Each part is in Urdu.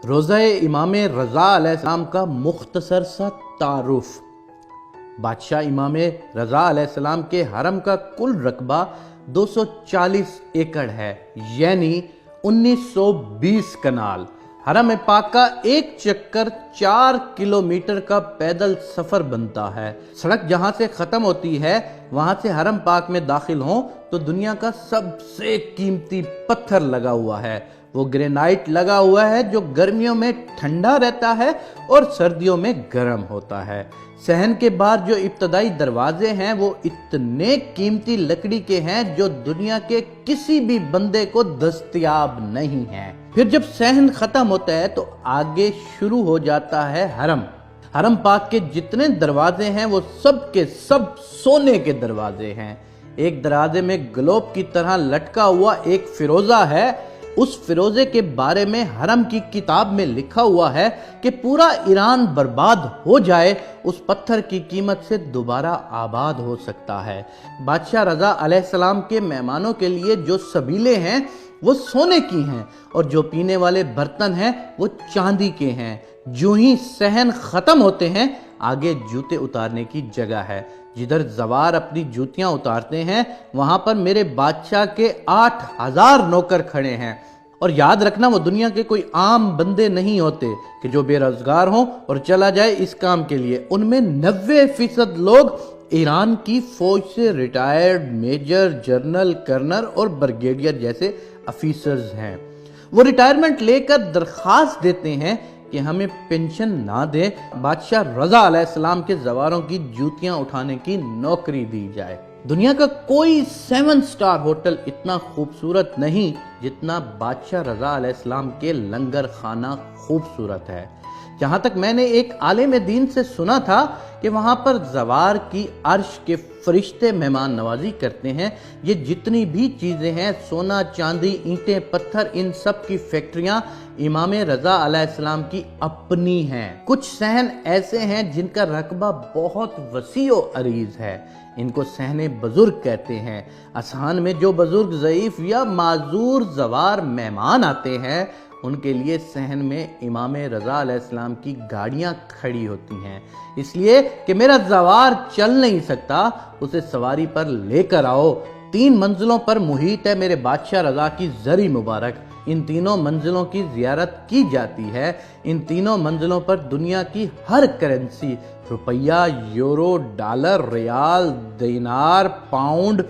روزہ امام رضا علیہ السلام کا مختصر سا تعارف۔ بادشاہ امام رضا علیہ السلام کے حرم کا کل رقبہ 240 ایکڑ ہے، یعنی 1920 کنال۔ حرم پاک کا ایک چکر 4 کلومیٹر کا پیدل سفر بنتا ہے۔ سڑک جہاں سے ختم ہوتی ہے وہاں سے حرم پاک میں داخل ہوں تو دنیا کا سب سے قیمتی پتھر لگا ہوا ہے۔ وہ گرینائٹ لگا ہوا ہے جو گرمیوں میں ٹھنڈا رہتا ہے اور سردیوں میں گرم ہوتا ہے۔ صحن کے بعد جو ابتدائی دروازے ہیں وہ اتنے قیمتی لکڑی کے ہیں جو دنیا کے کسی بھی بندے کو دستیاب نہیں ہیں۔ پھر جب صحن ختم ہوتا ہے تو آگے شروع ہو جاتا ہے حرم۔ حرم پاک کے جتنے دروازے ہیں وہ سب کے سب سونے کے دروازے ہیں۔ ایک دروازے میں گلوب کی طرح لٹکا ہوا ایک فیروزہ ہے۔ اس فیروزے کے بارے میں حرم کی کتاب میں لکھا ہوا ہے کہ پورا ایران برباد ہو جائے اس پتھر کی قیمت سے دوبارہ آباد ہو سکتا ہے۔ بادشاہ رضا علیہ السلام کے مہمانوں کے لیے جو سبیلے ہیں وہ سونے کی ہیں اور جو پینے والے برتن ہیں وہ چاندی کے ہیں۔ جو ہی صحن ختم ہوتے ہیں آگے جوتے اتارنے کی جگہ ہے۔ جدھر زوار اپنی جوتیاں اتارتے ہیں وہاں پر میرے بادشاہ کے 8000 نوکر کھڑے ہیں۔ اور یاد رکھنا وہ دنیا کے کوئی عام بندے نہیں ہوتے کہ جو بے روزگار ہوں اور چلا جائے اس کام کے لیے۔ ان میں 90% لوگ ایران کی فوج سے ریٹائرڈ میجر، جنرل، کرنل اور بریگیڈیئر جیسے افیسرز ہیں۔ وہ ریٹائرمنٹ لے کر درخواست دیتے ہیں کہ ہمیں پینشن نہ دے، بادشاہ رضا علیہ السلام کے زواروں کی جوتیاں اٹھانے کی نوکری دی جائے۔ دنیا کا کوئی 7 سٹار ہوٹل اتنا خوبصورت نہیں جتنا بادشاہ رضا علیہ السلام کے لنگر خانہ خوبصورت ہے۔ جہاں تک میں نے ایک عالم دین سے سنا تھا کہ وہاں پر زوار کی عرش کے فرشتے مہمان نوازی کرتے ہیں۔ یہ جتنی بھی چیزیں ہیں، سونا، چاندی، اینٹیں، پتھر، ان سب کی فیکٹریاں امام رضا علیہ السلام کی اپنی ہیں۔ کچھ صحن ایسے ہیں جن کا رقبہ بہت وسیع و عریض ہے۔ ان کو صحن بزرگ کہتے ہیں۔ اذہان میں جو بزرگ، ضعیف یا معذور زوار مہمان آتے ہیں ان کے لیے صحن میں امام رضا علیہ السلام کی گاڑیاں کھڑی ہوتی ہیں، اس لیے کہ میرا زوار چل نہیں سکتا، اسے سواری پر لے کر آؤ۔ 3 منزلوں پر محیط ہے میرے بادشاہ رضا کی زری مبارک۔ ان تینوں منزلوں کی زیارت کی جاتی ہے۔ ان تینوں منزلوں پر دنیا کی ہر کرنسی، روپیہ، یورو، ڈالر، ریال، دینار، پاؤنڈ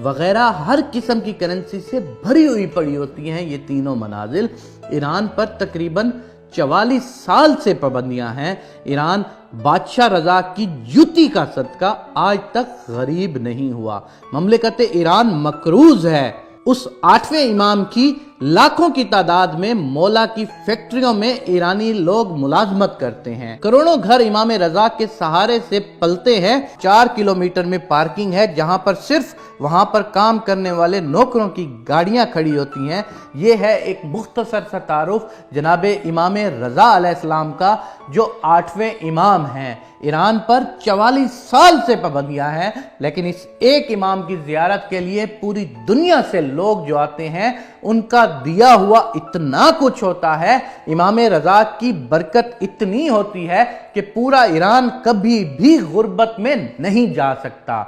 وغیرہ ہر قسم کی کرنسی سے بھری ہوئی پڑی ہوتی ہیں۔ یہ تینوں منازل ایران پر تقریباً 44 سال سے پابندیاں ہیں۔ ایران بادشاہ رضا کی جوتی کا صدقہ آج تک غریب نہیں ہوا۔ مملکت ایران مقروض ہے۔ اس 8ویں امام کی لاکھوں کی تعداد میں مولا کی فیکٹریوں میں ایرانی لوگ ملازمت کرتے ہیں۔ کروڑوں گھر امام رضا کے سہارے سے پلتے ہیں۔ 4 کلومیٹر میں پارکنگ ہے جہاں پر صرف وہاں پر کام کرنے والے نوکروں کی گاڑیاں کھڑی ہوتی ہیں۔ یہ ہے ایک مختصر سا تعارف جناب امام رضا علیہ السلام کا جو 8ویں امام ہیں۔ ایران پر 44 سال سے پابندیاں ہیں، لیکن اس ایک امام کی زیارت کے لیے پوری دنیا سے لوگ جو آتے ہیں ان کا دیا ہوا اتنا کچھ ہوتا ہے۔ امام رضا کی برکت اتنی ہوتی ہے کہ پورا ایران کبھی بھی غربت میں نہیں جا سکتا۔